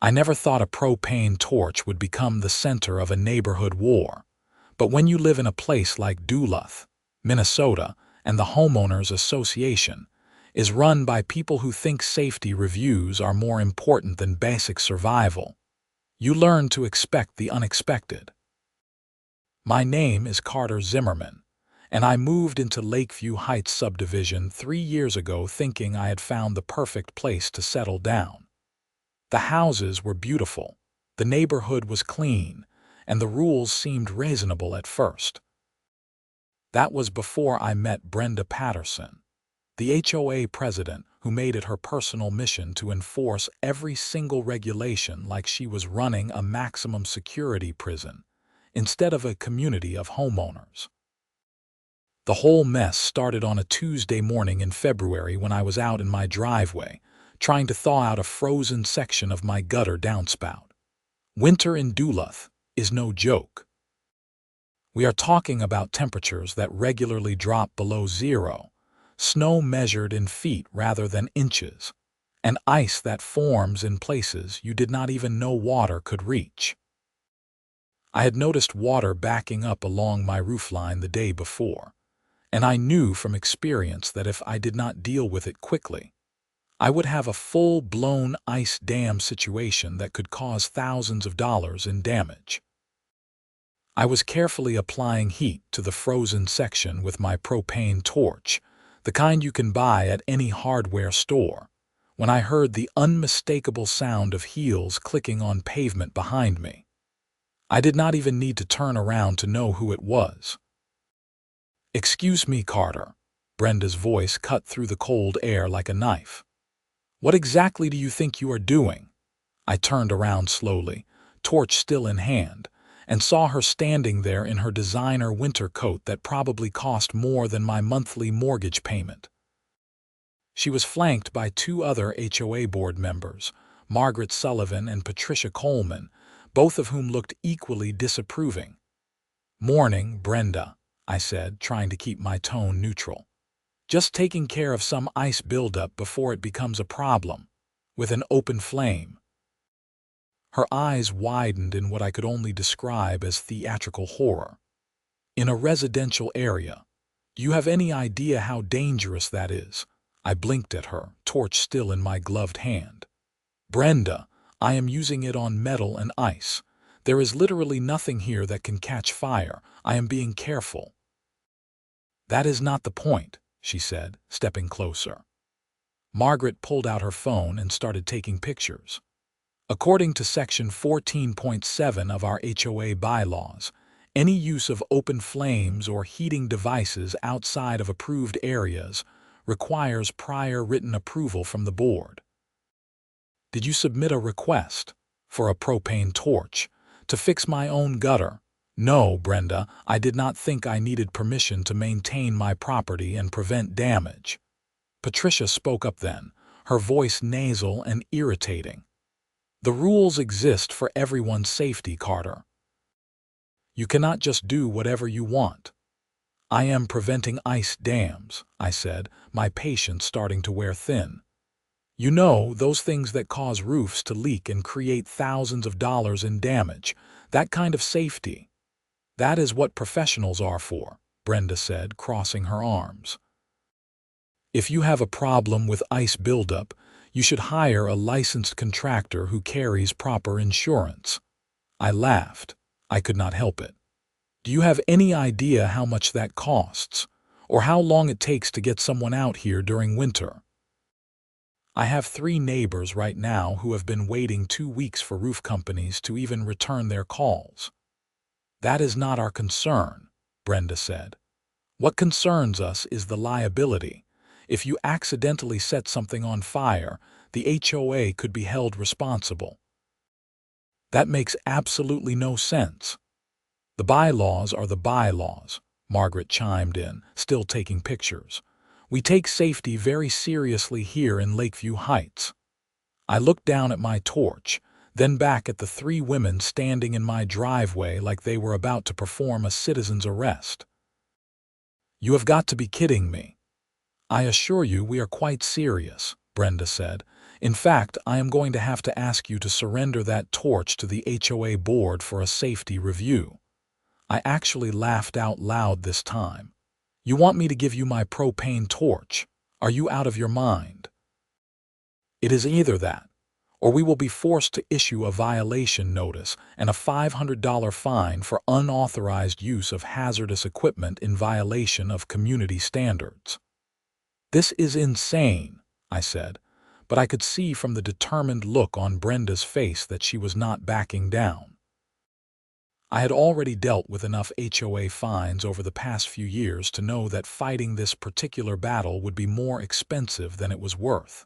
I never thought a propane torch would become the center of a neighborhood war. But when you live in a place like Duluth, Minnesota, and the Homeowners Association is run by people who think safety reviews are more important than basic survival, you learn to expect the unexpected. My name is Carter Zimmerman, and I moved into Lakeview Heights subdivision 3 years ago thinking I had found the perfect place to settle down. The houses were beautiful, the neighborhood was clean, and the rules seemed reasonable at first. That was before I met Brenda Patterson, the HOA president who made it her personal mission to enforce every single regulation like she was running a maximum security prison instead of a community of homeowners. The whole mess started on a Tuesday morning in February when I was out in my driveway, trying to thaw out a frozen section of my gutter downspout. Winter in Duluth is no joke. We are talking about temperatures that regularly drop below zero, snow measured in feet rather than inches, and ice that forms in places you did not even know water could reach. I had noticed water backing up along my roofline the day before, and I knew from experience that if I did not deal with it quickly, I would have a full-blown ice dam situation that could cause thousands of dollars in damage. I was carefully applying heat to the frozen section with my propane torch, the kind you can buy at any hardware store, when I heard the unmistakable sound of heels clicking on pavement behind me. I did not even need to turn around to know who it was. "Excuse me, Carter." Brenda's voice cut through the cold air like a knife. "What exactly do you think you are doing?" I turned around slowly, torch still in hand, and saw her standing there in her designer winter coat that probably cost more than my monthly mortgage payment. She was flanked by 2 other HOA board members, Margaret Sullivan and Patricia Coleman, both of whom looked equally disapproving. "Morning, Brenda," I said, trying to keep my tone neutral. "Just taking care of some ice buildup before it becomes a problem, with an open flame." Her eyes widened in what I could only describe as theatrical horror. "In a residential area? Do you have any idea how dangerous that is?" I blinked at her, torch still in my gloved hand. "Brenda, I am using it on metal and ice. There is literally nothing here that can catch fire. I am being careful." "That is not the point," she said, stepping closer. Margaret pulled out her phone and started taking pictures. According to Section 14.7 of our HOA bylaws, any use of open flames or heating devices outside of approved areas requires prior written approval from the board. "Did you submit a request for a propane torch to fix my own gutter?" "No, Brenda, I did not think I needed permission to maintain my property and prevent damage." Patricia spoke up then, her voice nasal and irritating. "The rules exist for everyone's safety, Carter. You cannot just do whatever you want." "I am preventing ice dams," I said, my patience starting to wear thin. "You know, those things that cause roofs to leak and create thousands of dollars in damage, that kind of safety. That is what professionals are for," Brenda said, crossing her arms. "If you have a problem with ice buildup, you should hire a licensed contractor who carries proper insurance." I laughed. I could not help it. "Do you have any idea how much that costs, or how long it takes to get someone out here during winter?" "I have 3 neighbors right now who have been waiting 2 weeks for roof companies to even return their calls." "That is not our concern," Brenda said. "What concerns us is the liability. If you accidentally set something on fire, the HOA could be held responsible." "That makes absolutely no sense." "The bylaws are the bylaws," Margaret chimed in, still taking pictures. "We take safety very seriously here in Lakeview Heights." I looked down at my torch, then back at the 3 women standing in my driveway like they were about to perform a citizen's arrest. "You have got to be kidding me." "I assure you we are quite serious," Brenda said. In fact, I am going to have to ask you to surrender that torch to the HOA board for a safety review. I actually laughed out loud this time. You want me to give you my propane torch? Are you out of your mind? It is either that, or we will be forced to issue a violation notice and a $500 fine for unauthorized use of hazardous equipment in violation of community standards. This is insane, I said, but I could see from the determined look on Brenda's face that she was not backing down. I had already dealt with enough HOA fines over the past few years to know that fighting this particular battle would be more expensive than it was worth.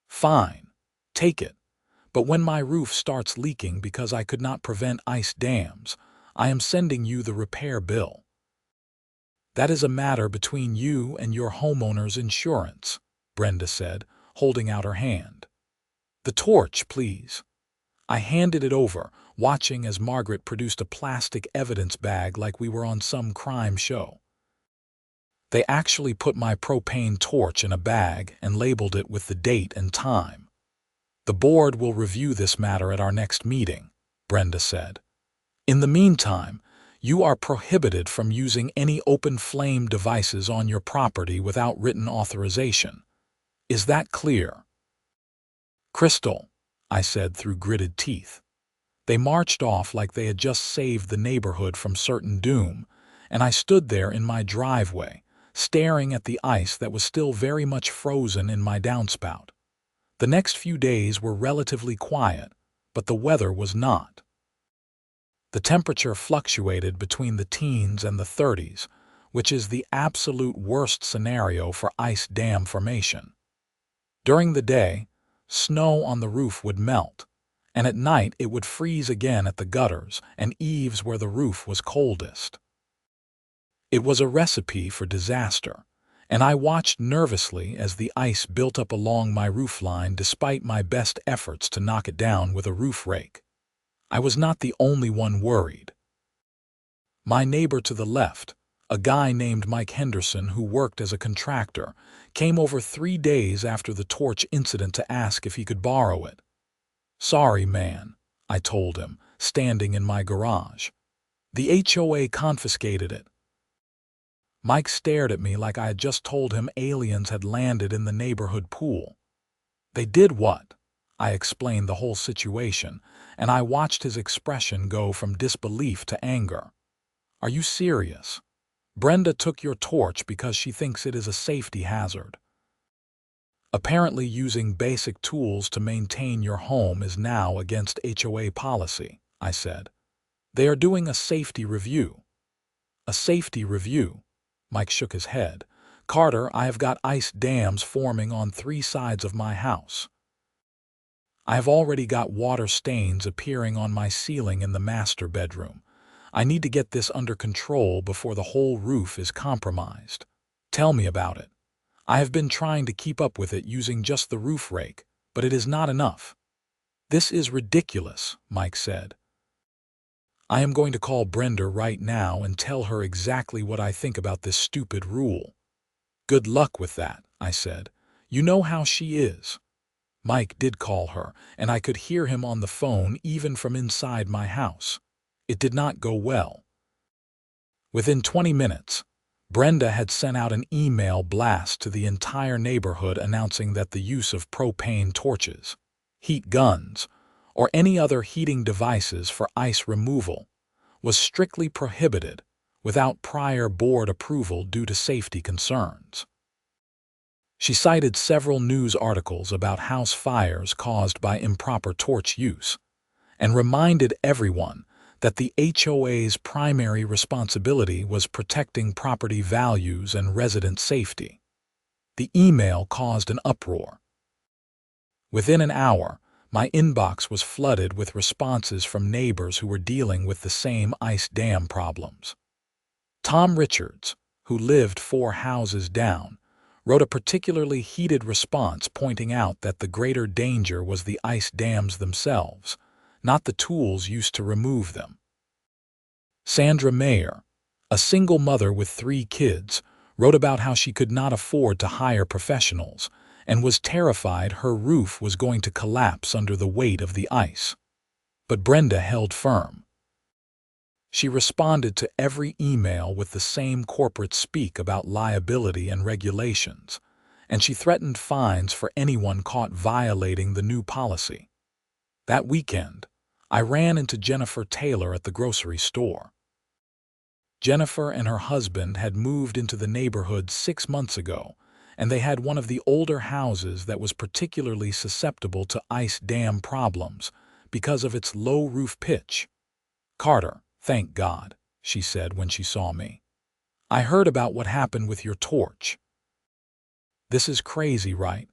Fine, take it, but when my roof starts leaking because I could not prevent ice dams, I am sending you the repair bill. That is a matter between you and your homeowner's insurance, Brenda said, holding out her hand. The torch, please. I handed it over, watching as Margaret produced a plastic evidence bag like we were on some crime show. They actually put my propane torch in a bag and labeled it with the date and time. The board will review this matter at our next meeting, Brenda said. In the meantime, you are prohibited from using any open flame devices on your property without written authorization. Is that clear? Crystal, I said through gritted teeth. They marched off like they had just saved the neighborhood from certain doom, and I stood there in my driveway, staring at the ice that was still very much frozen in my downspout. The next few days were relatively quiet, but the weather was not. The temperature fluctuated between the teens and the 30s, which is the absolute worst scenario for ice dam formation. During the day, snow on the roof would melt, and at night it would freeze again at the gutters and eaves where the roof was coldest. It was a recipe for disaster, and I watched nervously as the ice built up along my roofline despite my best efforts to knock it down with a roof rake. I was not the only one worried. My neighbor to the left, a guy named Mike Henderson who worked as a contractor, came over 3 days after the torch incident to ask if he could borrow it. Sorry, man, I told him, standing in my garage. The HOA confiscated it. Mike stared at me like I had just told him aliens had landed in the neighborhood pool. They did what? I explained the whole situation, and I watched his expression go from disbelief to anger. Are you serious? Brenda took your torch because she thinks it is a safety hazard. Apparently using basic tools to maintain your home is now against HOA policy, I said. They are doing a safety review. A safety review? Mike shook his head. Carter, I have got ice dams forming on 3 sides of my house. I have already got water stains appearing on my ceiling in the master bedroom. I need to get this under control before the whole roof is compromised. Tell me about it. I have been trying to keep up with it using just the roof rake, but it is not enough. This is ridiculous, Mike said. I am going to call Brenda right now and tell her exactly what I think about this stupid rule. Good luck with that, I said. You know how she is. Mike did call her, and I could hear him on the phone even from inside my house. It did not go well. Within 20 minutes, Brenda had sent out an email blast to the entire neighborhood announcing that the use of propane torches, heat guns, or any other heating devices for ice removal was strictly prohibited without prior board approval due to safety concerns. She cited several news articles about house fires caused by improper torch use and reminded everyone that the HOA's primary responsibility was protecting property values and resident safety. The email caused an uproar. Within an hour, my inbox was flooded with responses from neighbors who were dealing with the same ice dam problems. Tom Richards, who lived 4 houses down, wrote a particularly heated response pointing out that the greater danger was the ice dams themselves, not the tools used to remove them. Sandra Mayer, a single mother with 3 kids, wrote about how she could not afford to hire professionals and was terrified her roof was going to collapse under the weight of the ice. But Brenda held firm. She responded to every email with the same corporate speak about liability and regulations, and she threatened fines for anyone caught violating the new policy. That weekend, I ran into Jennifer Taylor at the grocery store. Jennifer and her husband had moved into the neighborhood 6 months ago, and they had one of the older houses that was particularly susceptible to ice dam problems because of its low roof pitch. "Carter, thank God," she said when she saw me. "I heard about what happened with your torch. This is crazy, right?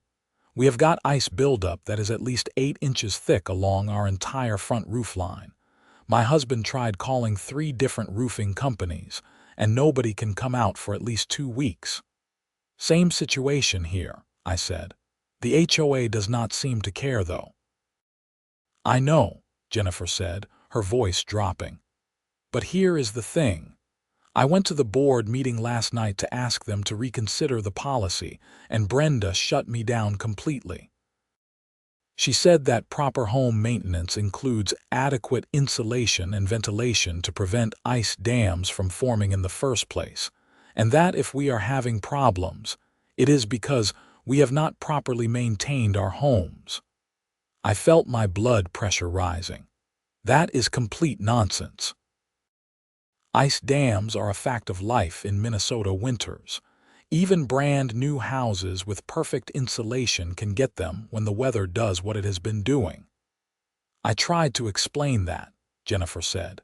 We have got ice buildup that is at least 8 inches thick along our entire front roof line. My husband tried calling 3 different roofing companies, and nobody can come out for at least 2 weeks. Same situation here," I said. "The HOA does not seem to care, though." "I know," Jennifer said, her voice dropping. "But here is the thing. I went to the board meeting last night to ask them to reconsider the policy, and Brenda shut me down completely. She said that proper home maintenance includes adequate insulation and ventilation to prevent ice dams from forming in the first place, and that if we are having problems, it is because we have not properly maintained our homes." I felt my blood pressure rising. That is complete nonsense. Ice dams are a fact of life in Minnesota winters. Even brand new houses with perfect insulation can get them when the weather does what it has been doing. I tried to explain that, Jennifer said.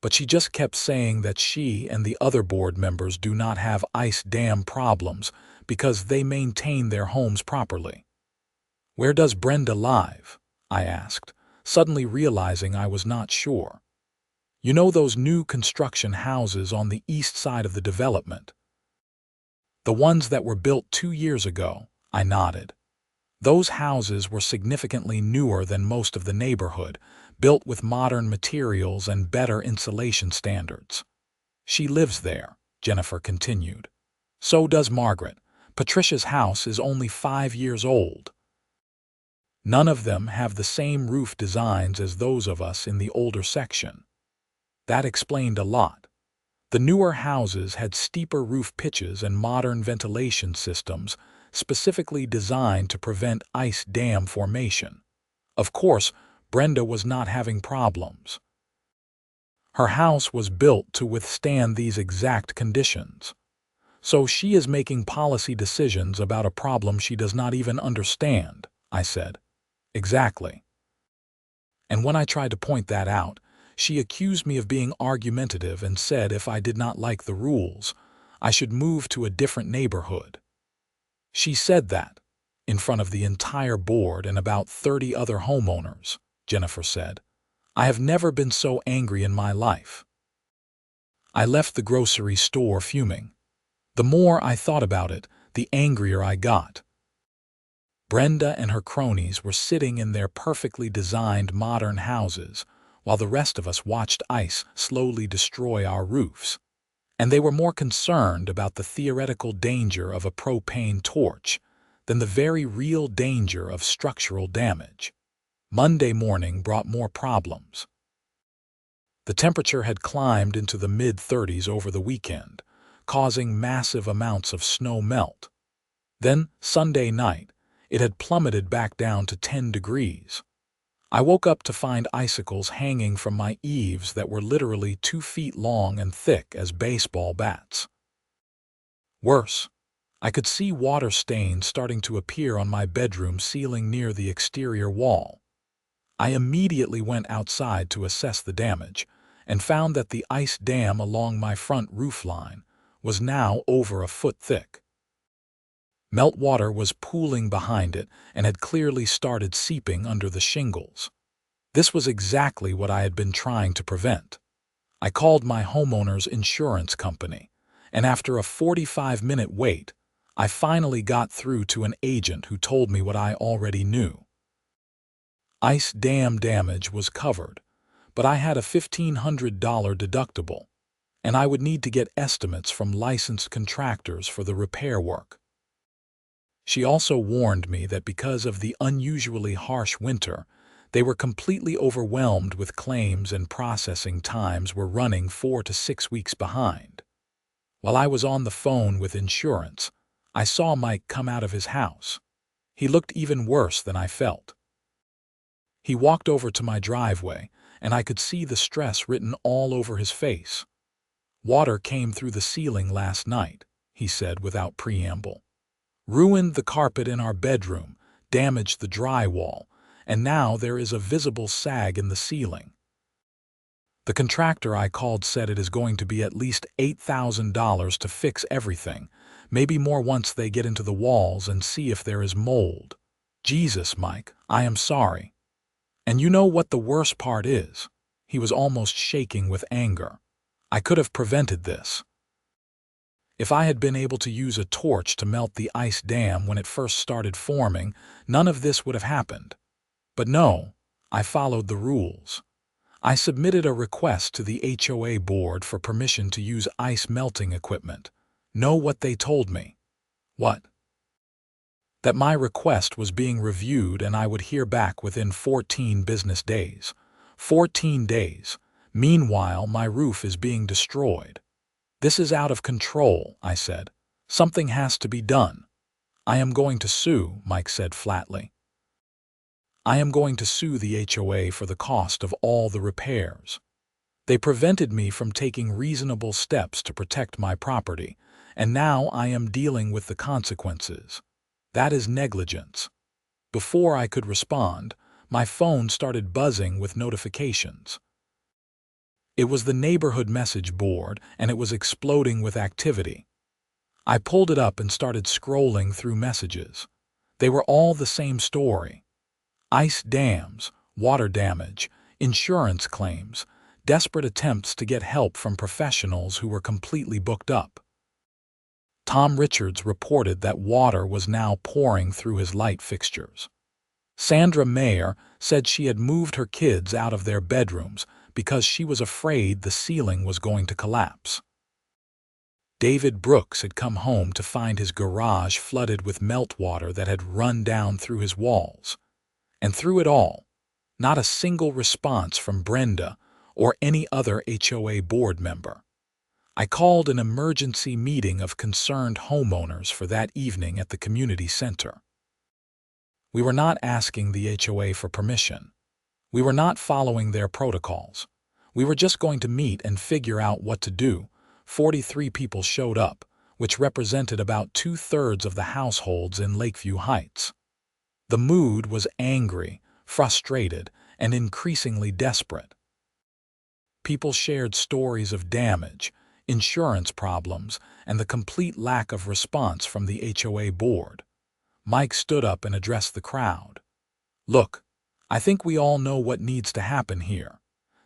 But she just kept saying that she and the other board members do not have ice dam problems because they maintain their homes properly. "Where does Brenda live?" I asked, suddenly realizing I was not sure. "You know those new construction houses on the east side of the development? The ones that were built 2 years ago," I nodded. "Those houses were significantly newer than most of the neighborhood, built with modern materials and better insulation standards." "She lives there," Jennifer continued. "So does Margaret. Patricia's house is only 5 years old. None of them have the same roof designs as those of us in the older section." That explained a lot. The newer houses had steeper roof pitches and modern ventilation systems specifically designed to prevent ice dam formation. Of course, Brenda was not having problems. Her house was built to withstand these exact conditions. So she is making policy decisions about a problem she does not even understand, I said. "Exactly." And when I tried to point that out, she accused me of being argumentative and said if I did not like the rules, I should move to a different neighborhood. She said that, in front of the entire board and about 30 other homeowners, Jennifer said. "I have never been so angry in my life." I left the grocery store fuming. The more I thought about it, the angrier I got. Brenda and her cronies were sitting in their perfectly designed modern houses, while the rest of us watched ice slowly destroy our roofs. And they were more concerned about the theoretical danger of a propane torch than the very real danger of structural damage. Monday morning brought more problems. The temperature had climbed into the mid-30s over the weekend, causing massive amounts of snow melt. Then, Sunday night, it had plummeted back down to 10 degrees. I woke up to find icicles hanging from my eaves that were literally 2 feet long and thick as baseball bats. Worse, I could see water stains starting to appear on my bedroom ceiling near the exterior wall. I immediately went outside to assess the damage and found that the ice dam along my front roof line was now over a foot thick. Meltwater was pooling behind it and had clearly started seeping under the shingles. This was exactly what I had been trying to prevent. I called my homeowner's insurance company, and after a 45-minute wait, I finally got through to an agent who told me what I already knew. Ice dam damage was covered, but I had a $1,500 deductible, and I would need to get estimates from licensed contractors for the repair work. She also warned me that because of the unusually harsh winter, they were completely overwhelmed with claims and processing times were running 4 to 6 weeks behind. While I was on the phone with insurance, I saw Mike come out of his house. He looked even worse than I felt. He walked over to my driveway, and I could see the stress written all over his face. "Water came through the ceiling last night," he said without preamble. "Ruined the carpet in our bedroom, damaged the drywall, and now there is a visible sag in the ceiling. The contractor I called said it is going to be at least $8,000 to fix everything, maybe more once they get into the walls and see if there is mold. Jesus, Mike, I am sorry. And you know what the worst part is?" He was almost shaking with anger. "I could have prevented this. If I had been able to use a torch to melt the ice dam when it first started forming, none of this would have happened. But no, I followed the rules. I submitted a request to the HOA board for permission to use ice melting equipment. Know what they told me?" "What?" "That my request was being reviewed and I would hear back within 14 business days. 14 days. Meanwhile, my roof is being destroyed. This is out of control," I said. "Something has to be done." "I am going to sue," Mike said flatly. "I am going to sue the HOA for the cost of all the repairs. They prevented me from taking reasonable steps to protect my property, and now I am dealing with the consequences. That is negligence." Before I could respond, my phone started buzzing with notifications. It was the neighborhood message board, and it was exploding with activity. I pulled it up and started scrolling through messages. They were all the same story. Ice dams, water damage, insurance claims, desperate attempts to get help from professionals who were completely booked up. Tom Richards reported that water was now pouring through his light fixtures. Sandra Mayer said she had moved her kids out of their bedrooms because she was afraid the ceiling was going to collapse. David Brooks had come home to find his garage flooded with meltwater that had run down through his walls. And through it all, not a single response from Brenda or any other HOA board member. I called an emergency meeting of concerned homeowners for that evening at the community center. We were not asking the HOA for permission. We were not following their protocols. We were just going to meet and figure out what to do. 43 people showed up, which represented about 2/3 of the households in Lakeview Heights. The mood was angry, frustrated, and increasingly desperate. People shared stories of damage, insurance problems, and the complete lack of response from the HOA board. Mike stood up and addressed the crowd. "Look, I think we all know what needs to happen here.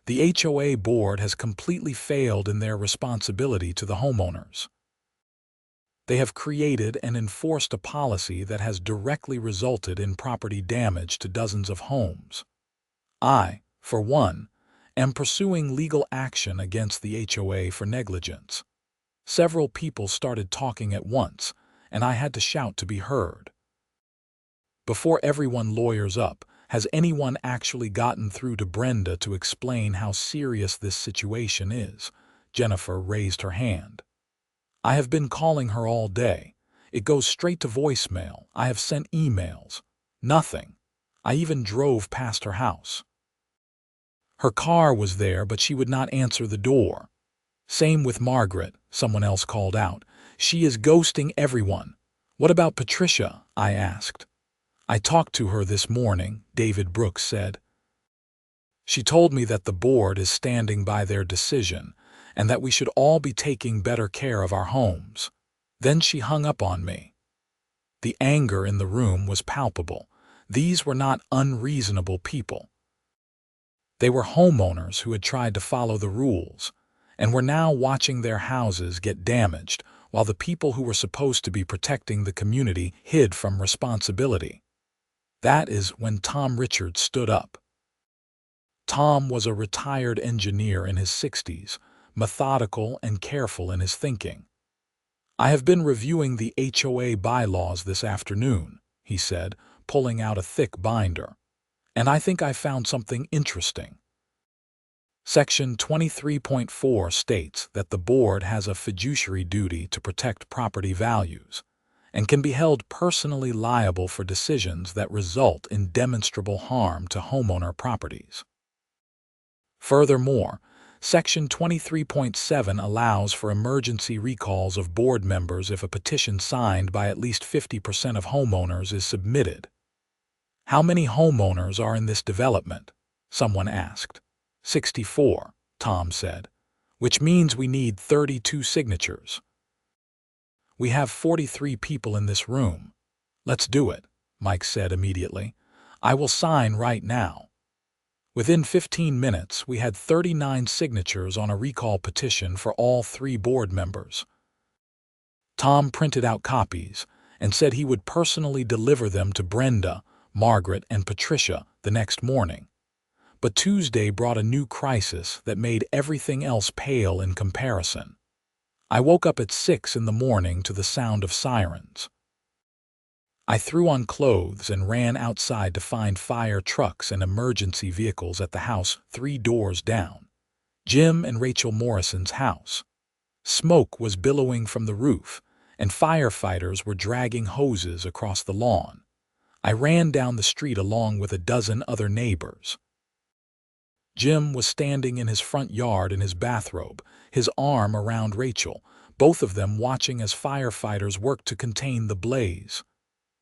The HOA board has completely failed in their responsibility to the homeowners. They have created and enforced a policy that has directly resulted in property damage to dozens of homes. I, for one, am pursuing legal action against the HOA for negligence." Several people started talking at once, and I had to shout to be heard. Before everyone lawyers up, has anyone actually gotten through to Brenda to explain how serious this situation is? Jennifer raised her hand. "I have been calling her all day. It goes straight to voicemail. I have sent emails. Nothing. I even drove past her house. Her car was there, but she would not answer the door. Same with Margaret," someone else called out. "She is ghosting everyone." "What about Patricia?" I asked. "I talked to her this morning," David Brooks said. "She told me that the board is standing by their decision and that we should all be taking better care of our homes." Then she hung up on me. The anger in the room was palpable. These were not unreasonable people. They were homeowners who had tried to follow the rules and were now watching their houses get damaged while the people who were supposed to be protecting the community hid from responsibility. That is when Tom Richards stood up. Tom was a retired engineer in his 60s, methodical and careful in his thinking. I have been reviewing the HOA bylaws this afternoon, he said, pulling out a thick binder. And I think I found something interesting. Section 23.4 states that the board has a fiduciary duty to protect property values and can be held personally liable for decisions that result in demonstrable harm to homeowner properties. Furthermore, Section 23.7 allows for emergency recalls of board members if a petition signed by at least 50% of homeowners is submitted. How many homeowners are in this development? Someone asked. 64, Tom said, which means we need 32 signatures. We have 43 people in this room. Let's do it, Mike said immediately. I will sign right now. Within 15 minutes, we had 39 signatures on a recall petition for all 3 board members. Tom printed out copies and said he would personally deliver them to Brenda, Margaret, and Patricia the next morning. But Tuesday brought a new crisis that made everything else pale in comparison. I woke up at 6 in the morning to the sound of sirens. I threw on clothes and ran outside to find fire trucks and emergency vehicles at the house 3 doors down, Jim and Rachel Morrison's house. Smoke was billowing from the roof, and firefighters were dragging hoses across the lawn. I ran down the street along with a dozen other neighbors. Jim was standing in his front yard in his bathrobe, his arm around Rachel, both of them watching as firefighters worked to contain the blaze.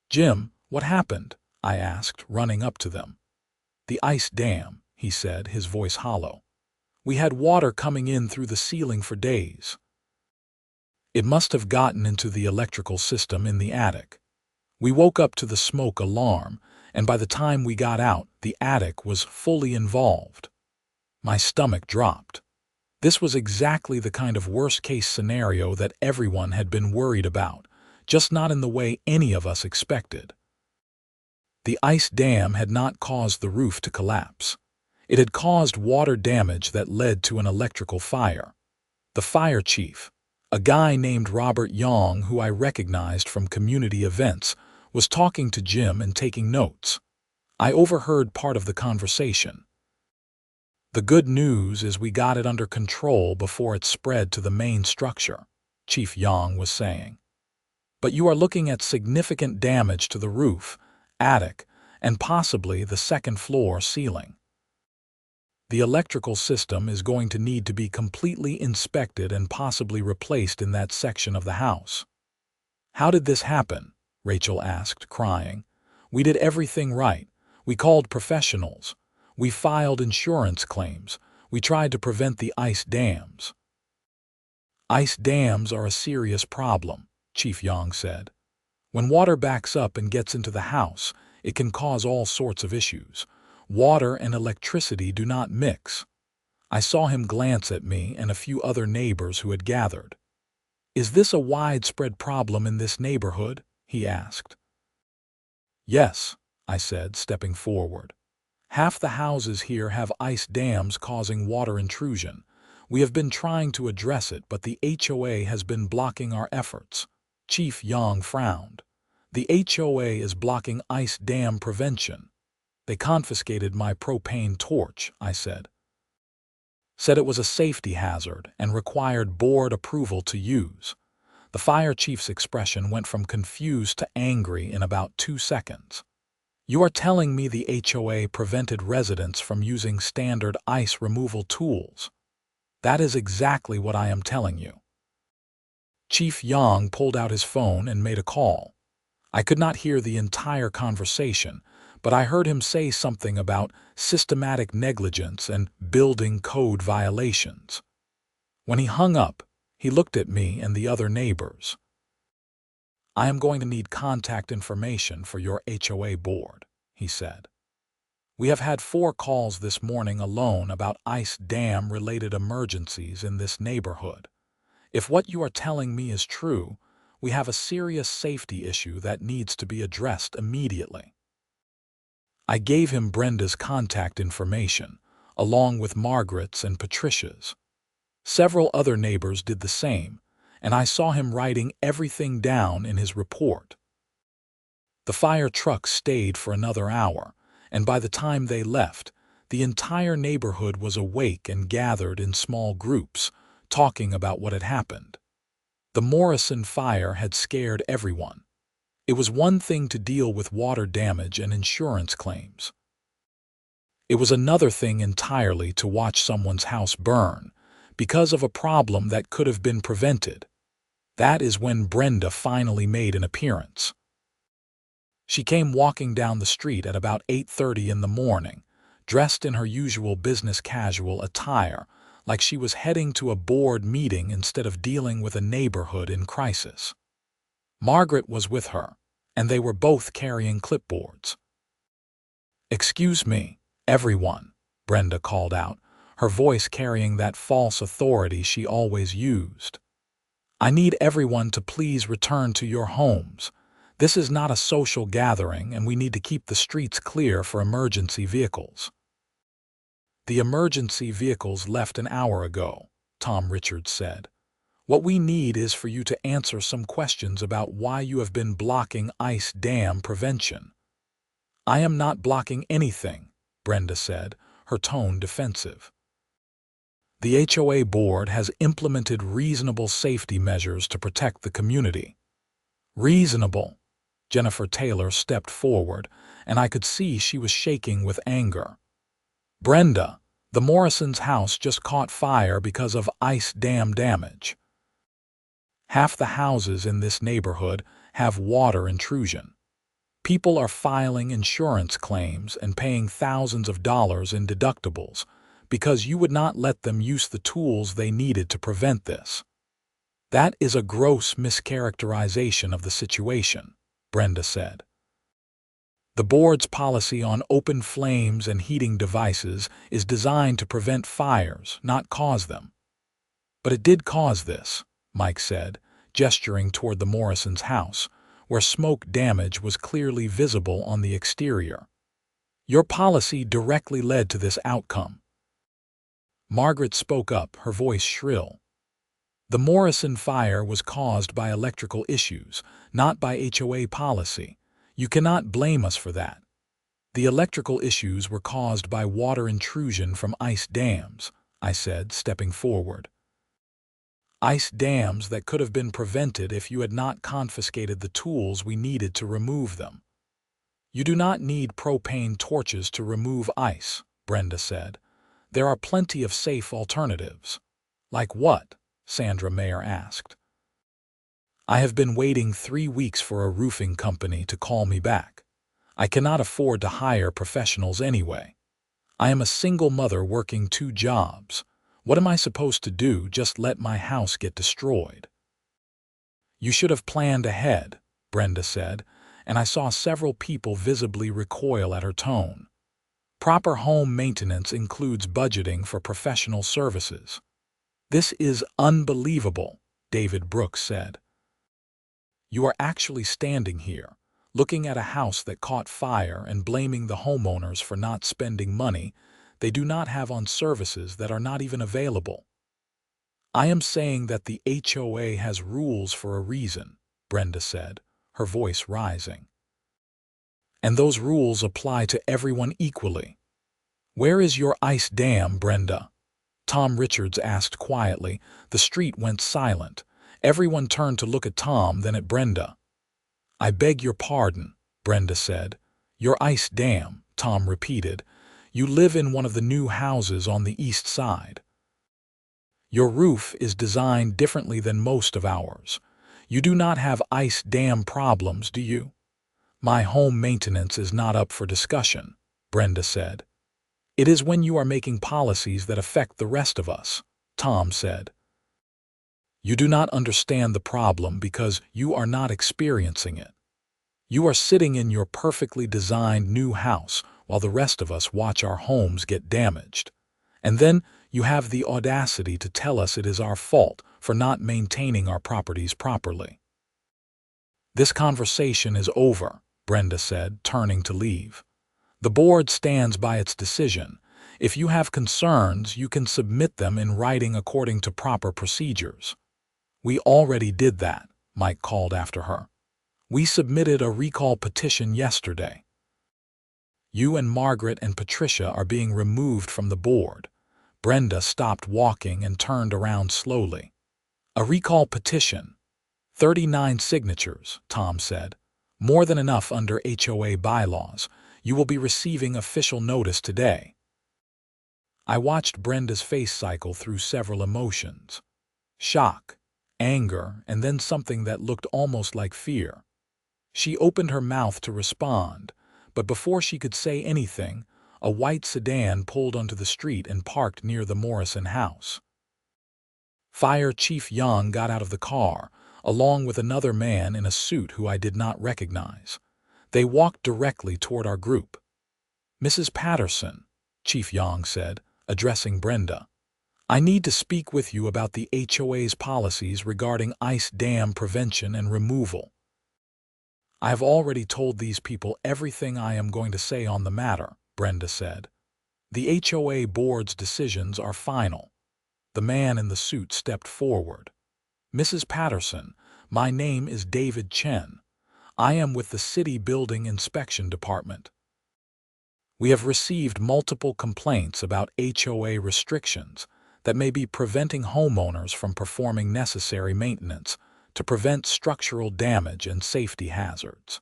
"Jim, what happened?" I asked, running up to them. "The ice dam," he said, his voice hollow. "We had water coming in through the ceiling for days. It must have gotten into the electrical system in the attic. We woke up to the smoke alarm, and by the time we got out, the attic was fully involved." My stomach dropped. This was exactly the kind of worst-case scenario that everyone had been worried about, just not in the way any of us expected. The ice dam had not caused the roof to collapse. It had caused water damage that led to an electrical fire. The fire chief, a guy named Robert Young who I recognized from community events, was talking to Jim and taking notes. I overheard part of the conversation. "The good news is we got it under control before it spread to the main structure," Chief Young was saying. "But you are looking at significant damage to the roof, attic, and possibly the second-floor ceiling. The electrical system is going to need to be completely inspected and possibly replaced in that section of the house." "How did this happen?" Rachel asked, crying. "We did everything right. We called professionals. We filed insurance claims. We tried to prevent the ice dams." "Ice dams are a serious problem," Chief Young said. "When water backs up and gets into the house, it can cause all sorts of issues. Water and electricity do not mix." I saw him glance at me and a few other neighbors who had gathered. "Is this a widespread problem in this neighborhood?" he asked. "Yes," I said, stepping forward. "Half the houses here have ice dams causing water intrusion. We have been trying to address it, but the HOA has been blocking our efforts." Chief Young frowned. "The HOA is blocking ice dam prevention. They confiscated my propane torch," I said. "Said it was a safety hazard and required board approval to use." The fire chief's expression went from confused to angry in about 2 seconds. "You are telling me the HOA prevented residents from using standard ice removal tools?" "That is exactly what I am telling you." Chief Young pulled out his phone and made a call. I could not hear the entire conversation, but I heard him say something about systematic negligence and building code violations. When he hung up, he looked at me and the other neighbors. "I am going to need contact information for your HOA board," he said. "We have had 4 calls this morning alone about ice dam-related emergencies in this neighborhood. If what you are telling me is true, we have a serious safety issue that needs to be addressed immediately." I gave him Brenda's contact information, along with Margaret's and Patricia's. Several other neighbors did the same, and I saw him writing everything down in his report. The fire truck stayed for another hour, and by the time they left, the entire neighborhood was awake and gathered in small groups, talking about what had happened. The Morrison fire had scared everyone. It was one thing to deal with water damage and insurance claims. It was another thing entirely to watch someone's house burn because of a problem that could have been prevented. That is when Brenda finally made an appearance. She came walking down the street at about 8:30 in the morning, dressed in her usual business casual attire, like she was heading to a board meeting instead of dealing with a neighborhood in crisis. Margaret was with her, and they were both carrying clipboards. "Excuse me, everyone," Brenda called out, her voice carrying that false authority she always used. "I need everyone to please return to your homes. This is not a social gathering, and we need to keep the streets clear for emergency vehicles." "The emergency vehicles left an hour ago," Tom Richards said. "What we need is for you to answer some questions about why you have been blocking ice dam prevention." "I am not blocking anything," Brenda said, her tone defensive. "The HOA board has implemented reasonable safety measures to protect the community." "Reasonable?" Jennifer Taylor stepped forward, and I could see she was shaking with anger. "Brenda, the Morrisons' house just caught fire because of ice dam damage. Half the houses in this neighborhood have water intrusion. People are filing insurance claims and paying thousands of dollars in deductibles because you would not let them use the tools they needed to prevent this. That is a gross mischaracterization of the situation," Brenda said. "The board's policy on open flames and heating devices is designed to prevent fires, not cause them." "But it did cause this," Mike said, gesturing toward the Morrisons' house, where smoke damage was clearly visible on the exterior. "Your policy directly led to this outcome." Margaret spoke up, her voice shrill. "The Morrison fire was caused by electrical issues, not by HOA policy. You cannot blame us for that. The electrical issues were caused by water intrusion from ice dams," I said, stepping forward. "Ice dams that could have been prevented if you had not confiscated the tools we needed to remove them." "You do not need propane torches to remove ice," Brenda said. "There are plenty of safe alternatives." "Like what?" Sandra Mayer asked. "I have been waiting 3 weeks for a roofing company to call me back. I cannot afford to hire professionals anyway. I am a single mother working 2 jobs. What am I supposed to do? Just let my house get destroyed?" "You should have planned ahead," Brenda said, and I saw several people visibly recoil at her tone. "Proper home maintenance includes budgeting for professional services." "This is unbelievable," David Brooks said. "You are actually standing here, looking at a house that caught fire and blaming the homeowners for not spending money they do not have on services that are not even available." "I am saying that the HOA has rules for a reason," Brenda said, her voice rising. "And those rules apply to everyone equally." "Where is your ice dam, Brenda?" Tom Richards asked quietly. The street went silent. Everyone turned to look at Tom, then at Brenda. "I beg your pardon," Brenda said. "Your ice dam," Tom repeated. "You live in one of the new houses on the east side. Your roof is designed differently than most of ours. You do not have ice dam problems, do you?" "My home maintenance is not up for discussion," Brenda said. "It is when you are making policies that affect the rest of us," Tom said. "You do not understand the problem because you are not experiencing it. You are sitting in your perfectly designed new house while the rest of us watch our homes get damaged. And then you have the audacity to tell us it is our fault for not maintaining our properties properly." "This conversation is over," Brenda said, turning to leave. "The board stands by its decision. If you have concerns, you can submit them in writing according to proper procedures." "We already did that," Mike called after her. "We submitted a recall petition yesterday. You and Margaret and Patricia are being removed from the board." Brenda stopped walking and turned around slowly. "A recall petition? 39 signatures," Tom said. "More than enough under HOA bylaws. You will be receiving official notice today." I watched Brenda's face cycle through several emotions. Shock, anger, and then something that looked almost like fear. She opened her mouth to respond, but before she could say anything, a white sedan pulled onto the street and parked near the Morrison house. Fire Chief Young got out of the car, along with another man in a suit who I did not recognize. They walked directly toward our group. "Mrs. Patterson," Chief Young said, addressing Brenda, "I need to speak with you about the HOA's policies regarding ice dam prevention and removal." "I have already told these people everything I am going to say on the matter," Brenda said. "The HOA board's decisions are final." The man in the suit stepped forward. "Mrs. Patterson, my name is David Chen. I am with the City Building Inspection Department. We have received multiple complaints about HOA restrictions that may be preventing homeowners from performing necessary maintenance to prevent structural damage and safety hazards.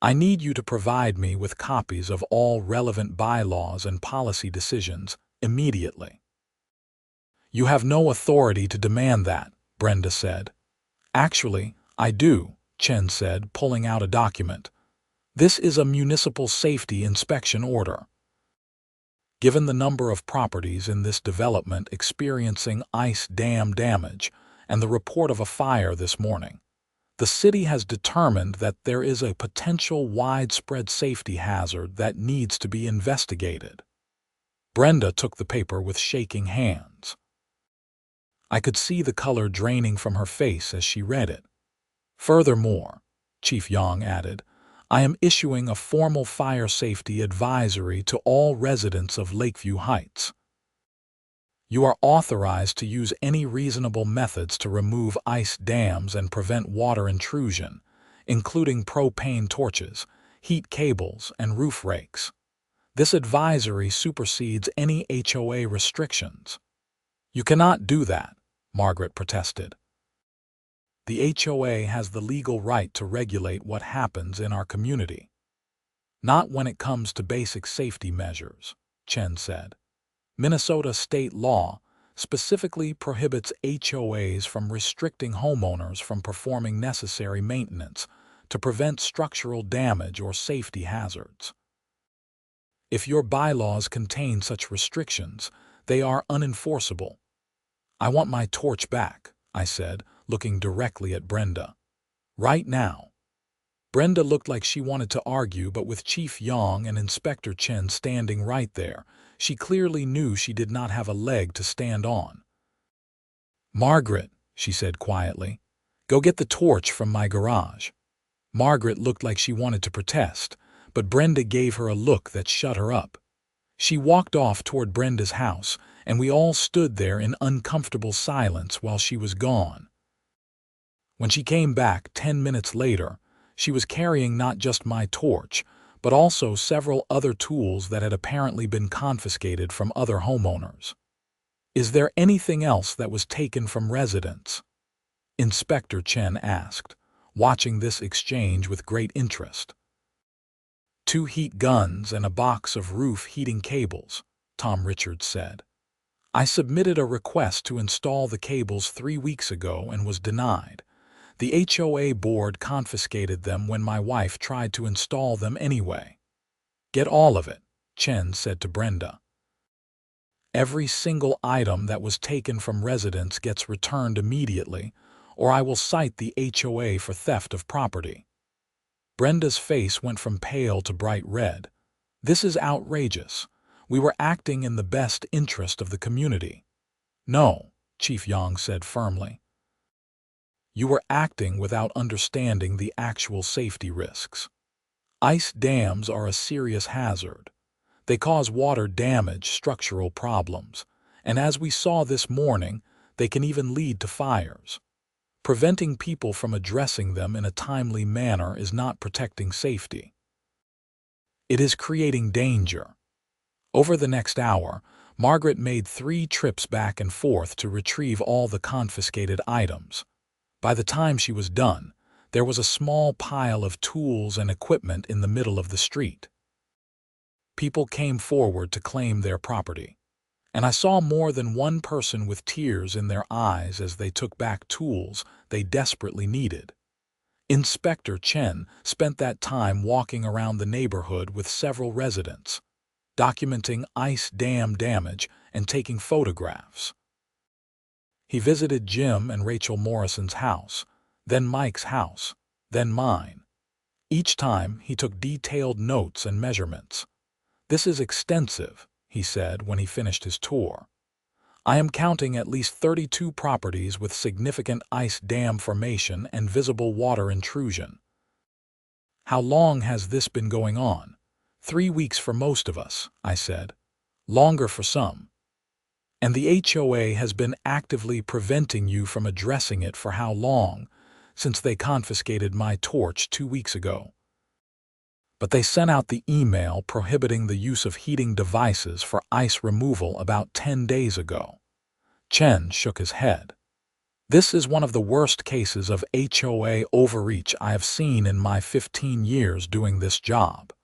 I need you to provide me with copies of all relevant bylaws and policy decisions immediately." "You have no authority to demand that," Brenda said. "Actually, I do," Chen said, pulling out a document. "This is a municipal safety inspection order. Given the number of properties in this development experiencing ice dam damage and the report of a fire this morning, the city has determined that there is a potential widespread safety hazard that needs to be investigated." Brenda took the paper with shaking hands. I could see the color draining from her face as she read it. "Furthermore," Chief Young added, "I am issuing a formal fire safety advisory to all residents of Lakeview Heights. You are authorized to use any reasonable methods to remove ice dams and prevent water intrusion, including propane torches, heat cables, and roof rakes. This advisory supersedes any HOA restrictions." "You cannot do that," Margaret protested. "The HOA has the legal right to regulate what happens in our community. Not when it comes to basic safety measures," Chen said. "Minnesota state law specifically prohibits HOAs from restricting homeowners from performing necessary maintenance to prevent structural damage or safety hazards. If your bylaws contain such restrictions, they are unenforceable." "I want my torch back," I said, looking directly at Brenda. "Right now." Brenda looked like she wanted to argue, but with Chief Young and Inspector Chen standing right there, she clearly knew she did not have a leg to stand on. "Margaret," she said quietly, "go get the torch from my garage." Margaret looked like she wanted to protest, but Brenda gave her a look that shut her up. She walked off toward Brenda's house, and we all stood there in uncomfortable silence while she was gone. When she came back 10 minutes later, she was carrying not just my torch, but also several other tools that had apparently been confiscated from other homeowners. "Is there anything else that was taken from residents?" Inspector Chen asked, watching this exchange with great interest. "2 heat guns and a box of roof heating cables," Tom Richards said. "I submitted a request to install the cables 3 weeks ago and was denied. The HOA board confiscated them when my wife tried to install them anyway." "Get all of it," Chen said to Brenda. "Every single item that was taken from residents gets returned immediately, or I will cite the HOA for theft of property." Brenda's face went from pale to bright red. "This is outrageous. We were acting in the best interest of the community." "No," Chief Young said firmly. "You were acting without understanding the actual safety risks. Ice dams are a serious hazard. They cause water damage, structural problems, and as we saw this morning, they can even lead to fires. preventing people from addressing them in a timely manner is not protecting safety. It is creating danger. Over the next hour, Margaret made 3 trips back and forth to retrieve all the confiscated items. By the time she was done, there was a small pile of tools and equipment in the middle of the street. People came forward to claim their property, and I saw more than one person with tears in their eyes as they took back tools they desperately needed. Inspector Chen spent that time walking around the neighborhood with several residents, documenting ice dam damage and taking photographs. He visited Jim and Rachel Morrison's house, then Mike's house, then mine. Each time he took detailed notes and measurements. "This is extensive," he said when he finished his tour. "I am counting at least 32 properties with significant ice dam formation and visible water intrusion." "How long has this been going on?" 3 weeks for most of us," I said. "Longer for some." "And the HOA has been actively preventing you from addressing it for how long?" "Since they confiscated my torch 2 weeks ago." "But they sent out the email prohibiting the use of heating devices for ice removal about 10 days ago." Chen shook his head. "This is one of the worst cases of HOA overreach I have seen in my 15 years doing this job.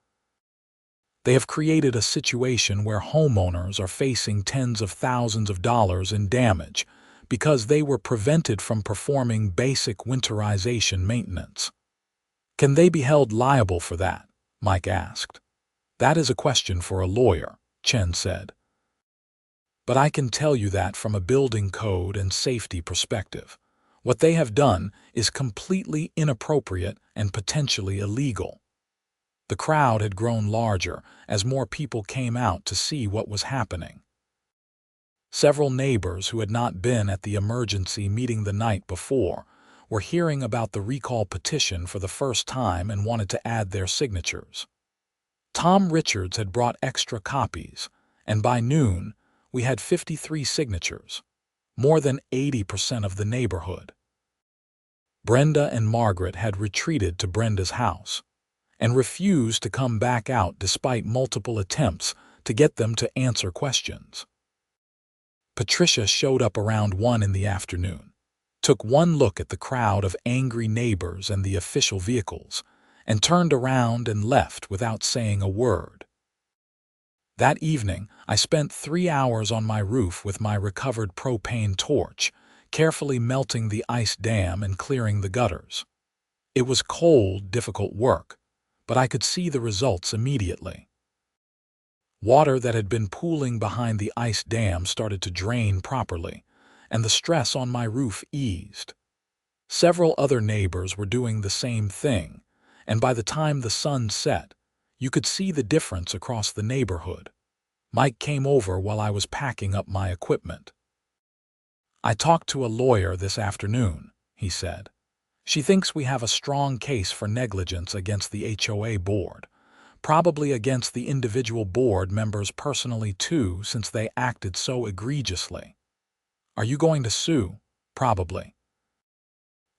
They have created a situation where homeowners are facing tens of thousands of dollars in damage because they were prevented from performing basic winterization maintenance." "Can they be held liable for that?" Mike asked. "That is a question for a lawyer," Chen said. "But I can tell you that from a building code and safety perspective. What they have done is completely inappropriate and potentially illegal." The crowd had grown larger as more people came out to see what was happening. Several neighbors who had not been at the emergency meeting the night before were hearing about the recall petition for the first time and wanted to add their signatures. Tom Richards had brought extra copies, and by noon, we had 53 signatures, more than 80% of the neighborhood. Brenda and Margaret had retreated to Brenda's house and refused to come back out despite multiple attempts to get them to answer questions. Patricia showed up around 1 in the afternoon, took one look at the crowd of angry neighbors and the official vehicles, and turned around and left without saying a word. That evening, I spent 3 hours on my roof with my recovered propane torch, carefully melting the ice dam and clearing the gutters. It was cold, difficult work, but I could see the results immediately. Water that had been pooling behind the ice dam started to drain properly, and the stress on my roof eased. Several other neighbors were doing the same thing, and by the time the sun set, you could see the difference across the neighborhood. Mike came over while I was packing up my equipment. "I talked to a lawyer this afternoon," he said. "She thinks we have a strong case for negligence against the HOA board, probably against the individual board members personally too, since they acted so egregiously." "Are you going to sue?" "Probably.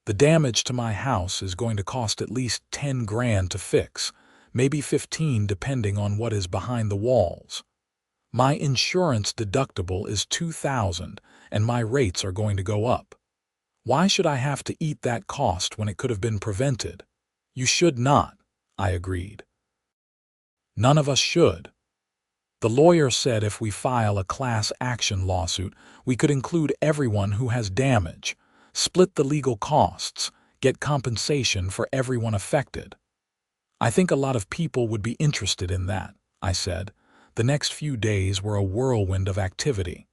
The damage to my house is going to cost at least 10 grand to fix, maybe 15 depending on what is behind the walls. My insurance deductible is 2,000 and my rates are going to go up. Why should I have to eat that cost when it could have been prevented?" "You should not," I agreed. "None of us should." The lawyer said if we file a class action lawsuit, we could include everyone who has damage, split the legal costs, get compensation for everyone affected. "I think a lot of people would be interested in that," I said. The next few days were a whirlwind of activity.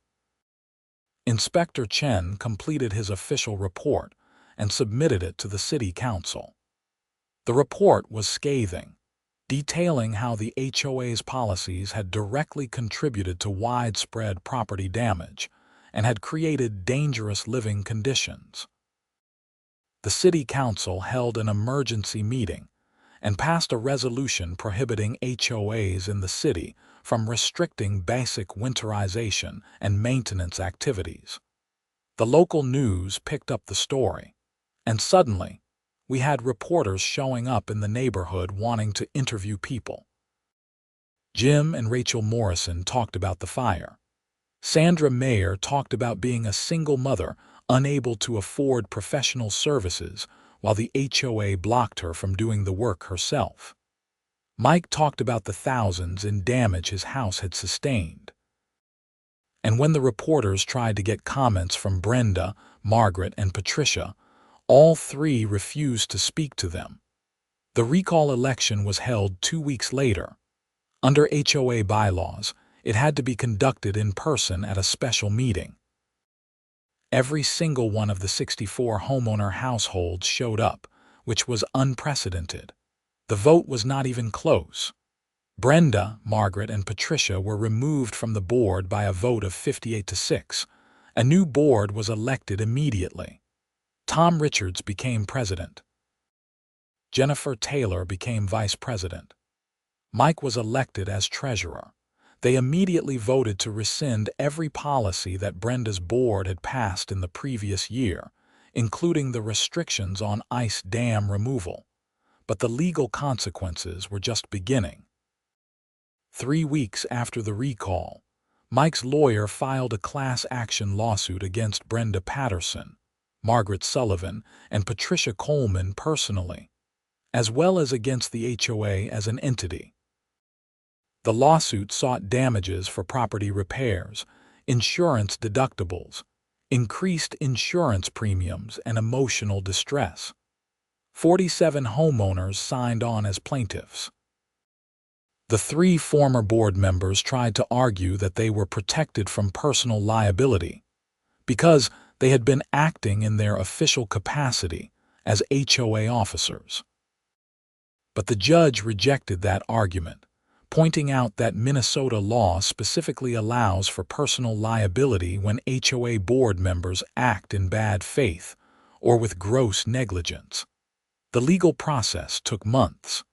Inspector Chen completed his official report and submitted it to the city council. The report was scathing, detailing how the HOA's policies had directly contributed to widespread property damage and had created dangerous living conditions. The city council held an emergency meeting and passed a resolution prohibiting HOAs in the city from restricting basic winterization and maintenance activities. The local news picked up the story. And suddenly, we had reporters showing up in the neighborhood wanting to interview people. Jim and Rachel Morrison talked about the fire. Sandra Mayer talked about being a single mother unable to afford professional services while the HOA blocked her from doing the work herself. Mike talked about the thousands in damage his house had sustained. And when the reporters tried to get comments from Brenda, Margaret, and Patricia, all three refused to speak to them. The recall election was held 2 weeks later. Under HOA bylaws, it had to be conducted in person at a special meeting. Every single one of the 64 homeowner households showed up, which was unprecedented. The vote was not even close. Brenda, Margaret, and Patricia were removed from the board by a vote of 58-6. A new board was elected immediately. Tom Richards became president. Jennifer Taylor became vice president. Mike was elected as treasurer. They immediately voted to rescind every policy that Brenda's board had passed in the previous year, including the restrictions on ice dam removal. But the legal consequences were just beginning. 3 weeks after the recall, Mike's lawyer filed a class action lawsuit against Brenda Patterson, Margaret Sullivan, and Patricia Coleman personally, as well as against the HOA as an entity. The lawsuit sought damages for property repairs, insurance deductibles, increased insurance premiums, and emotional distress. 47 homeowners signed on as plaintiffs. The 3 former board members tried to argue that they were protected from personal liability because they had been acting in their official capacity as HOA officers. But the judge rejected that argument, pointing out that Minnesota law specifically allows for personal liability when HOA board members act in bad faith or with gross negligence. The legal process took months.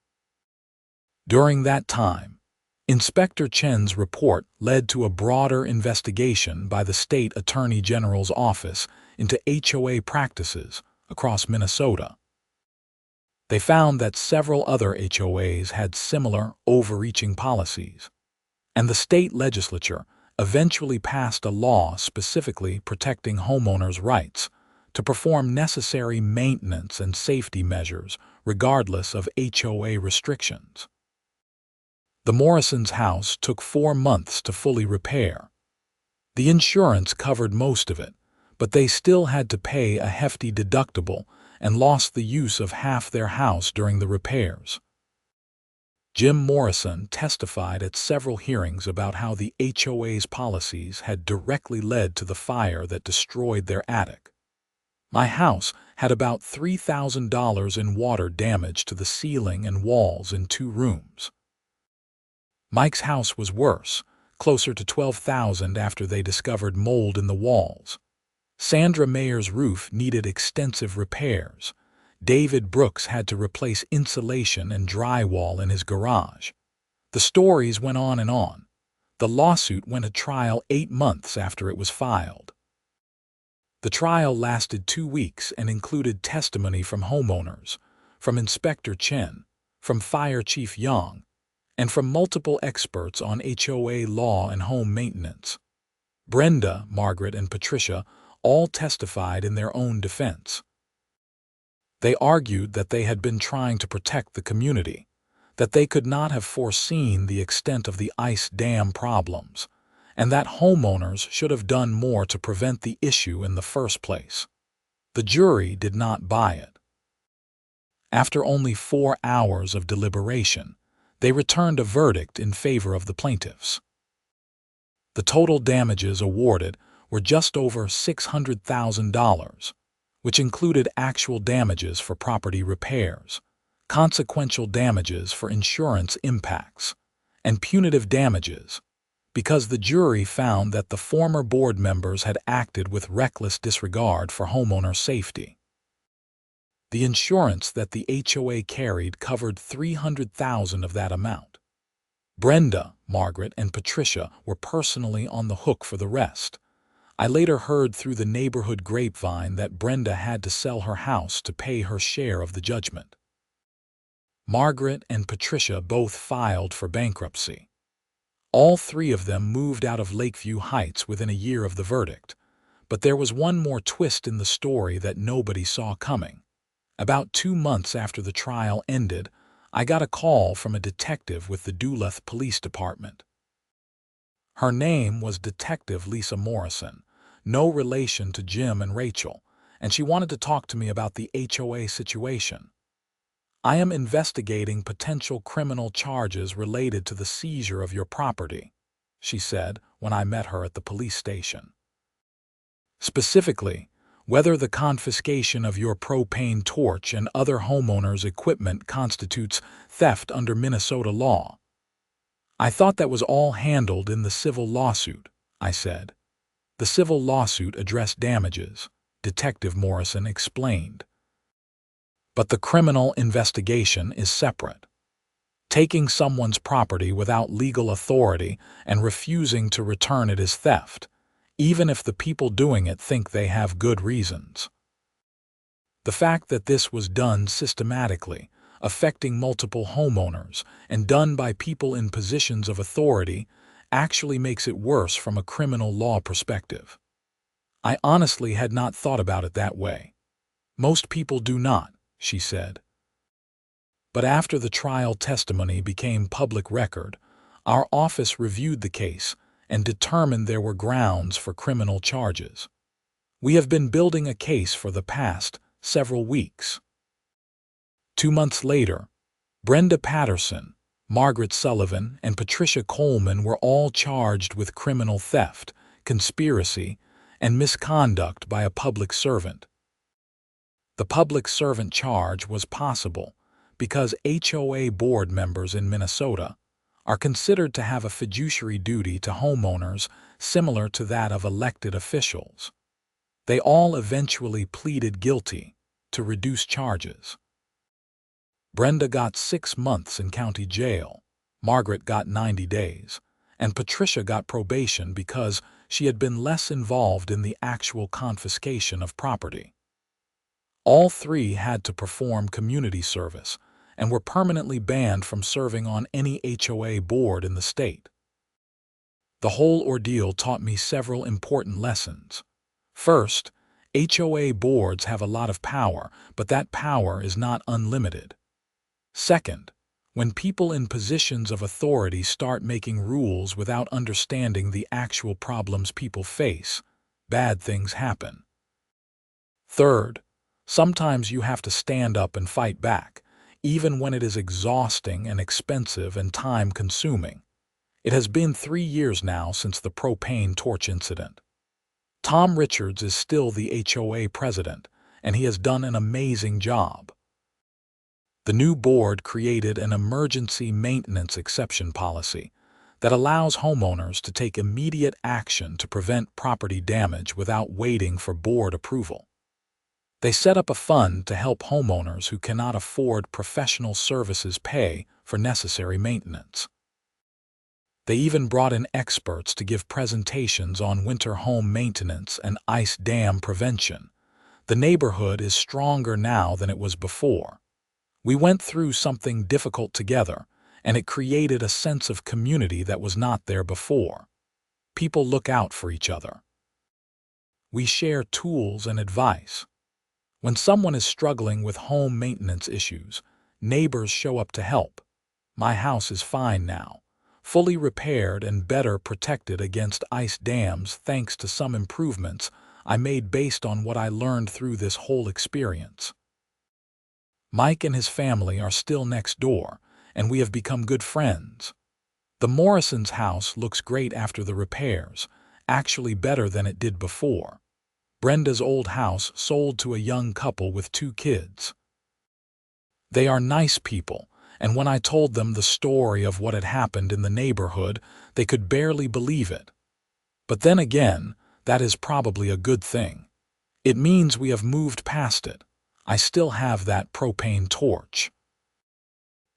During that time, Inspector Chen's report led to a broader investigation by the State Attorney General's office into HOA practices across Minnesota. They found that several other HOAs had similar, overreaching policies, and the state legislature eventually passed a law specifically protecting homeowners' rights to perform necessary maintenance and safety measures regardless of HOA restrictions. The Morrisons' house took 4 months to fully repair. The insurance covered most of it, but they still had to pay a hefty deductible and lost the use of half their house during the repairs. Jim Morrison testified at several hearings about how the HOA's policies had directly led to the fire that destroyed their attic. My house had about $3,000 in water damage to the ceiling and walls in 2 rooms. Mike's house was worse, closer to $12,000 after they discovered mold in the walls. Sandra Mayer's roof needed extensive repairs. David Brooks had to replace insulation and drywall in his garage. The stories went on and on. The lawsuit went to trial 8 months after it was filed. The trial lasted 2 weeks and included testimony from homeowners, from Inspector Chen, from Fire Chief Young, and from multiple experts on HOA law and home maintenance. Brenda, Margaret, and Patricia all testified in their own defense. They argued that they had been trying to protect the community, that they could not have foreseen the extent of the ice dam problems, and that homeowners should have done more to prevent the issue in the first place. The jury did not buy it. After only 4 hours of deliberation, they returned a verdict in favor of the plaintiffs. The total damages awarded were just over $600,000, which included actual damages for property repairs, consequential damages for insurance impacts, and punitive damages, because the jury found that the former board members had acted with reckless disregard for homeowner safety. The insurance that the HOA carried covered $300,000 of that amount. Brenda, Margaret, and Patricia were personally on the hook for the rest. I later heard through the neighborhood grapevine that Brenda had to sell her house to pay her share of the judgment. Margaret and Patricia both filed for bankruptcy. All three of them moved out of Lakeview Heights within a year of the verdict, but there was one more twist in the story that nobody saw coming. About 2 months after the trial ended, I got a call from a detective with the Duluth Police Department. Her name was Detective Lisa Morrison, no relation to Jim and Rachel, and she wanted to talk to me about the HOA situation. "I am investigating potential criminal charges related to the seizure of your property," she said when I met her at the police station. "Specifically, whether the confiscation of your propane torch and other homeowners' equipment constitutes theft under Minnesota law." "I thought that was all handled in the civil lawsuit," I said. "The civil lawsuit addressed damages," Detective Morrison explained. "But the criminal investigation is separate. Taking someone's property without legal authority and refusing to return it is theft, even if the people doing it think they have good reasons. The fact that this was done systematically, affecting multiple homeowners, and done by people in positions of authority actually makes it worse from a criminal law perspective. I honestly had not thought about it that way. Most people do not," she said. But after the trial testimony became public record, our office reviewed the case and determined there were grounds for criminal charges. We have been building a case for the past several weeks. 2 months later, Brenda Patterson, Margaret Sullivan, and Patricia Coleman were all charged with criminal theft, conspiracy, and misconduct by a public servant. The public servant charge was possible because HOA board members in Minnesota are considered to have a fiduciary duty to homeowners similar to that of elected officials. They all eventually pleaded guilty to reduce charges. Brenda got 6 months in county jail, Margaret got 90 days, and Patricia got probation because she had been less involved in the actual confiscation of property. All three had to perform community service and were permanently banned from serving on any HOA board in the state. The whole ordeal taught me several important lessons. First, HOA boards have a lot of power, but that power is not unlimited. Second, when people in positions of authority start making rules without understanding the actual problems people face, bad things happen. Third, sometimes you have to stand up and fight back, even when it is exhausting and expensive and time-consuming. It has been 3 years now since the propane torch incident. Tom Richards is still the HOA president, and he has done an amazing job. The new board created an emergency maintenance exception policy that allows homeowners to take immediate action to prevent property damage without waiting for board approval. They set up a fund to help homeowners who cannot afford professional services pay for necessary maintenance. They even brought in experts to give presentations on winter home maintenance and ice dam prevention. The neighborhood is stronger now than it was before. We went through something difficult together, and it created a sense of community that was not there before. People look out for each other. We share tools and advice. When someone is struggling with home maintenance issues, neighbors show up to help. My house is fine now, fully repaired and better protected against ice dams thanks to some improvements I made based on what I learned through this whole experience. Mike and his family are still next door, and we have become good friends. The Morrisons' house looks great after the repairs, actually better than it did before. Brenda's old house sold to a young couple with 2 kids. They are nice people, and when I told them the story of what had happened in the neighborhood, they could barely believe it. But then again, that is probably a good thing. It means we have moved past it. I still have that propane torch.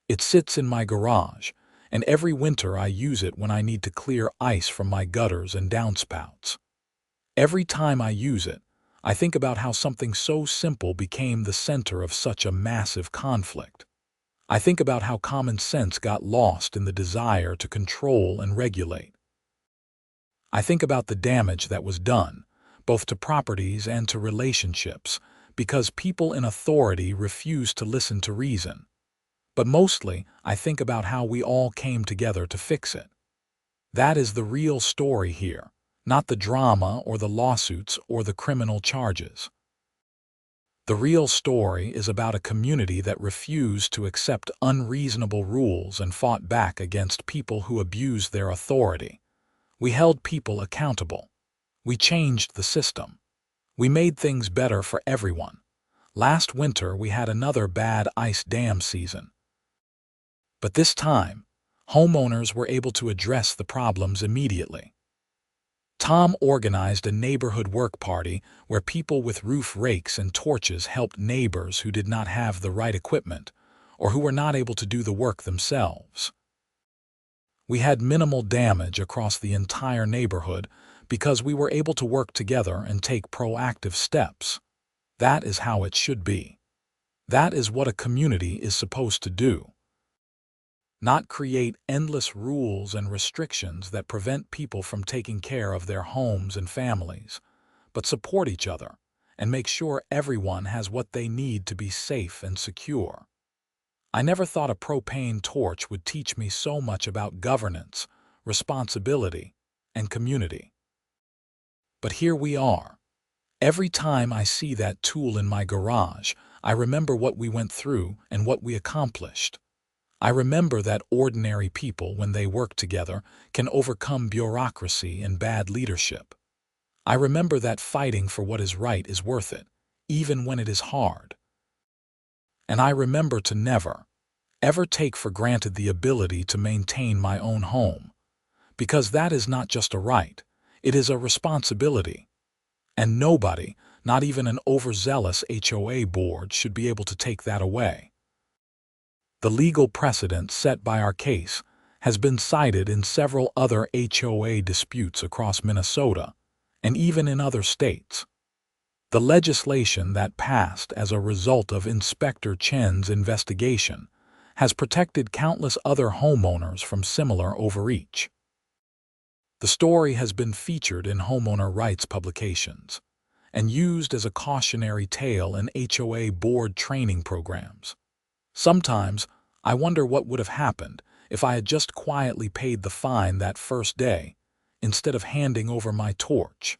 It sits in my garage, and every winter I use it when I need to clear ice from my gutters and downspouts. Every time I use it, I think about how something so simple became the center of such a massive conflict. I think about how common sense got lost in the desire to control and regulate. I think about the damage that was done, both to properties and to relationships, because people in authority refused to listen to reason. But mostly, I think about how we all came together to fix it. That is the real story here, not the drama or the lawsuits or the criminal charges. The real story is about a community that refused to accept unreasonable rules and fought back against people who abused their authority. We held people accountable. We changed the system. We made things better for everyone. Last winter, we had another bad ice dam season. But this time, homeowners were able to address the problems immediately. Tom organized a neighborhood work party where people with roof rakes and torches helped neighbors who did not have the right equipment or who were not able to do the work themselves. We had minimal damage across the entire neighborhood because we were able to work together and take proactive steps. That is how it should be. That is what a community is supposed to do. Not create endless rules and restrictions that prevent people from taking care of their homes and families, but support each other and make sure everyone has what they need to be safe and secure. I never thought a propane torch would teach me so much about governance, responsibility, and community. But here we are. Every time I see that tool in my garage, I remember what we went through and what we accomplished. I remember that ordinary people, when they work together, can overcome bureaucracy and bad leadership. I remember that fighting for what is right is worth it, even when it is hard. And I remember to never, ever take for granted the ability to maintain my own home, because that is not just a right, it is a responsibility. And nobody, not even an overzealous HOA board, should be able to take that away. The legal precedent set by our case has been cited in several other HOA disputes across Minnesota and even in other states. The legislation that passed as a result of Inspector Chen's investigation has protected countless other homeowners from similar overreach. The story has been featured in homeowner rights publications and used as a cautionary tale in HOA board training programs. Sometimes, I wonder what would have happened if I had just quietly paid the fine that first day, instead of handing over my torch.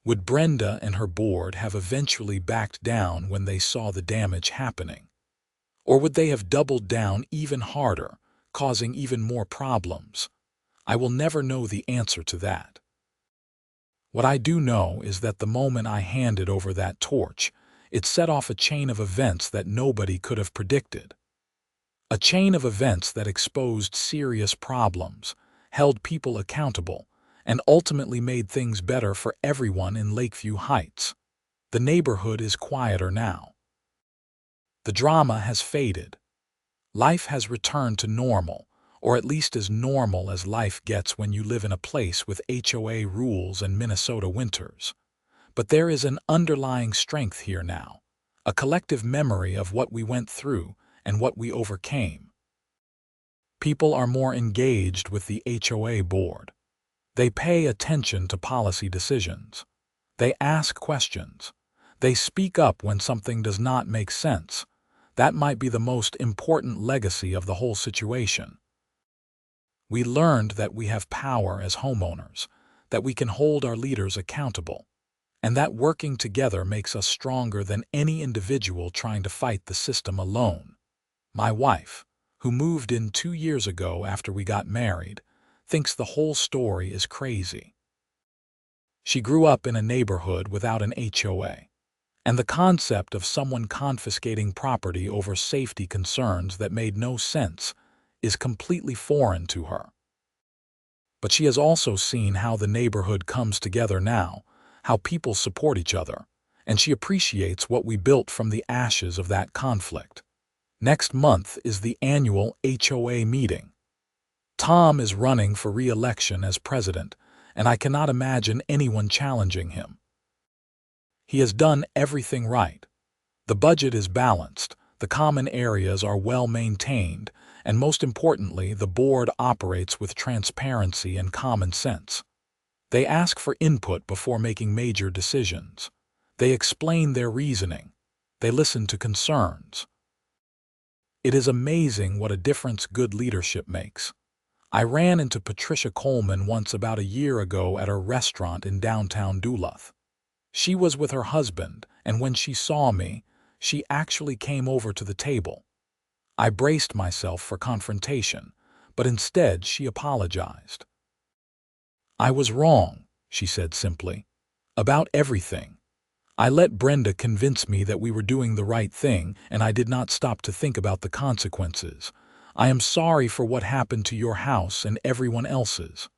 Would Brenda and her board have eventually backed down when they saw the damage happening? Or would they have doubled down even harder, causing even more problems? I will never know the answer to that. What I do know is that the moment I handed over that torch, it set off a chain of events that nobody could have predicted. A chain of events that exposed serious problems, held people accountable, and ultimately made things better for everyone in Lakeview Heights. The neighborhood is quieter now. The drama has faded. Life has returned to normal, or at least as normal as life gets when you live in a place with HOA rules and Minnesota winters. But there is an underlying strength here now, a collective memory of what we went through and what we overcame. People are more engaged with the HOA board. They pay attention to policy decisions. They ask questions. They speak up when something does not make sense. That might be the most important legacy of the whole situation. We learned that we have power as homeowners, that we can hold our leaders accountable, and that working together makes us stronger than any individual trying to fight the system alone. My wife, who moved in 2 years ago after we got married, thinks the whole story is crazy. She grew up in a neighborhood without an HOA, and the concept of someone confiscating property over safety concerns that made no sense is completely foreign to her. But she has also seen how the neighborhood comes together now, how people support each other, and she appreciates what we built from the ashes of that conflict. Next month is the annual HOA meeting. Tom is running for re-election as president, and I cannot imagine anyone challenging him. He has done everything right. The budget is balanced, the common areas are well maintained, and most importantly, the board operates with transparency and common sense. They ask for input before making major decisions. They explain their reasoning. They listen to concerns. It is amazing what a difference good leadership makes. I ran into Patricia Coleman once about a year ago at a restaurant in downtown Duluth. She was with her husband, and when she saw me, she actually came over to the table. I braced myself for confrontation, but instead she apologized. "I was wrong," she said simply, "about everything. I let Brenda convince me that we were doing the right thing, and I did not stop to think about the consequences. I am sorry for what happened to your house and everyone else's."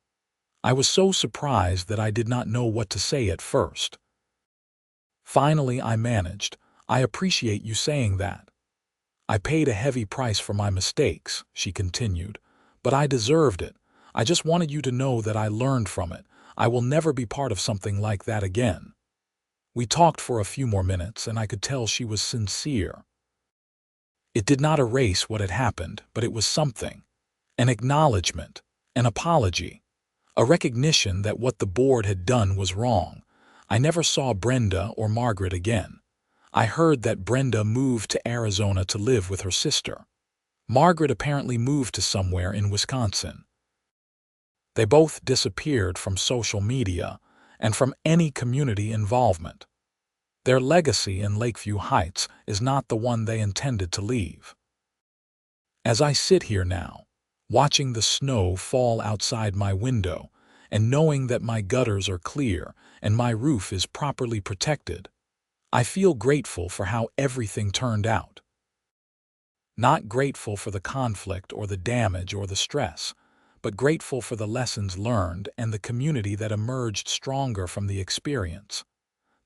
I was so surprised that I did not know what to say at first. Finally, I managed. "I appreciate you saying that. I paid a heavy price for my mistakes," she continued, "but I deserved it. I just wanted you to know that I learned from it. I will never be part of something like that again." We talked for a few more minutes, and I could tell she was sincere. It did not erase what had happened, but it was something. An acknowledgement, an apology, a recognition that what the board had done was wrong. I never saw Brenda or Margaret again. I heard that Brenda moved to Arizona to live with her sister. Margaret apparently moved to somewhere in Wisconsin. They both disappeared from social media and from any community involvement. Their legacy in Lakeview Heights is not the one they intended to leave. As I sit here now, watching the snow fall outside my window and knowing that my gutters are clear and my roof is properly protected, I feel grateful for how everything turned out. Not grateful for the conflict or the damage or the stress, but grateful for the lessons learned and the community that emerged stronger from the experience.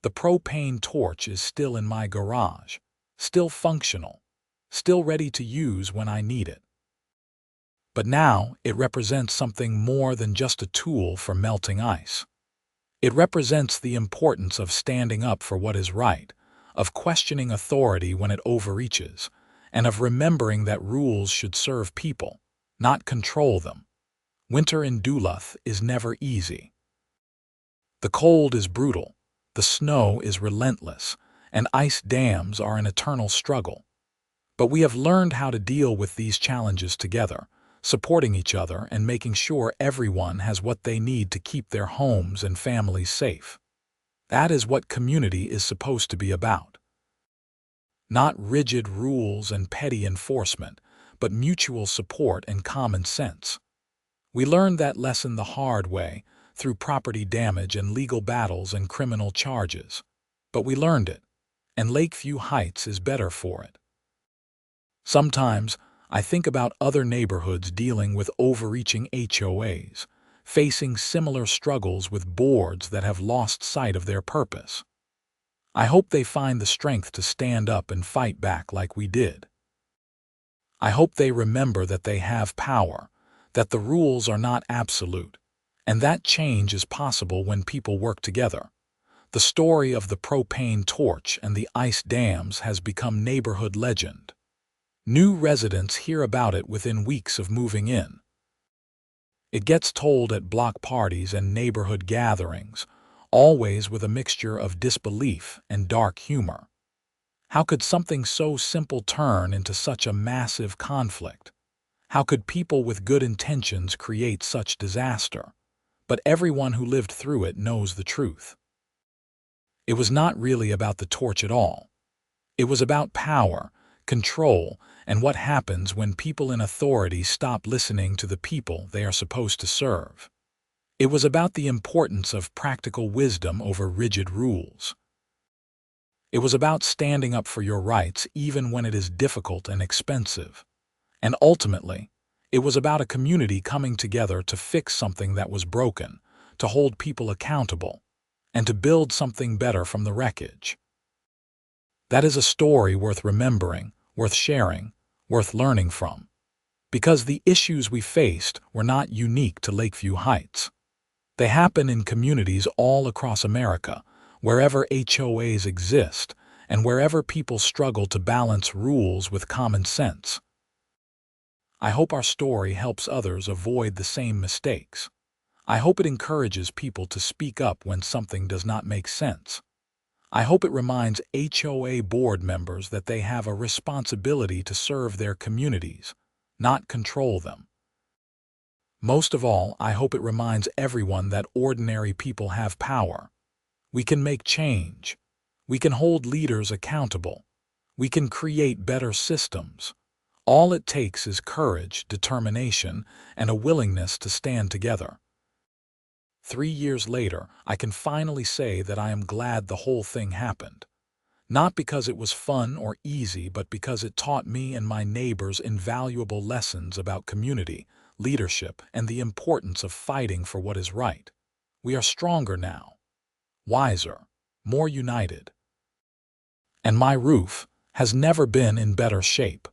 The propane torch is still in my garage, still functional, still ready to use when I need it. But now it represents something more than just a tool for melting ice. It represents the importance of standing up for what is right, of questioning authority when it overreaches, and of remembering that rules should serve people, not control them. Winter in Duluth is never easy. The cold is brutal, the snow is relentless, and ice dams are an eternal struggle. But we have learned how to deal with these challenges together, supporting each other and making sure everyone has what they need to keep their homes and families safe. That is what community is supposed to be about. Not rigid rules and petty enforcement, but mutual support and common sense. We learned that lesson the hard way, through property damage and legal battles and criminal charges. But we learned it, and Lakeview Heights is better for it. Sometimes, I think about other neighborhoods dealing with overreaching HOAs, facing similar struggles with boards that have lost sight of their purpose. I hope they find the strength to stand up and fight back like we did. I hope they remember that they have power, that the rules are not absolute, and that change is possible when people work together. The story of the propane torch and the ice dams has become neighborhood legend. New residents hear about it within weeks of moving in. It gets told at block parties and neighborhood gatherings, always with a mixture of disbelief and dark humor. How could something so simple turn into such a massive conflict? How could people with good intentions create such disaster? But everyone who lived through it knows the truth. It was not really about the torch at all. It was about power, control, and what happens when people in authority stop listening to the people they are supposed to serve. It was about the importance of practical wisdom over rigid rules. It was about standing up for your rights even when it is difficult and expensive. And ultimately, it was about a community coming together to fix something that was broken, to hold people accountable, and to build something better from the wreckage. That is a story worth remembering, worth sharing, worth learning from. Because the issues we faced were not unique to Lakeview Heights. They happen in communities all across America, wherever HOAs exist, and wherever people struggle to balance rules with common sense. I hope our story helps others avoid the same mistakes. I hope it encourages people to speak up when something does not make sense. I hope it reminds HOA board members that they have a responsibility to serve their communities, not control them. Most of all, I hope it reminds everyone that ordinary people have power. We can make change. We can hold leaders accountable. We can create better systems. All it takes is courage, determination, and a willingness to stand together. 3 years later, I can finally say that I am glad the whole thing happened. Not because it was fun or easy, but because it taught me and my neighbors invaluable lessons about community, leadership, and the importance of fighting for what is right. We are stronger now, wiser, more united. And my roof has never been in better shape.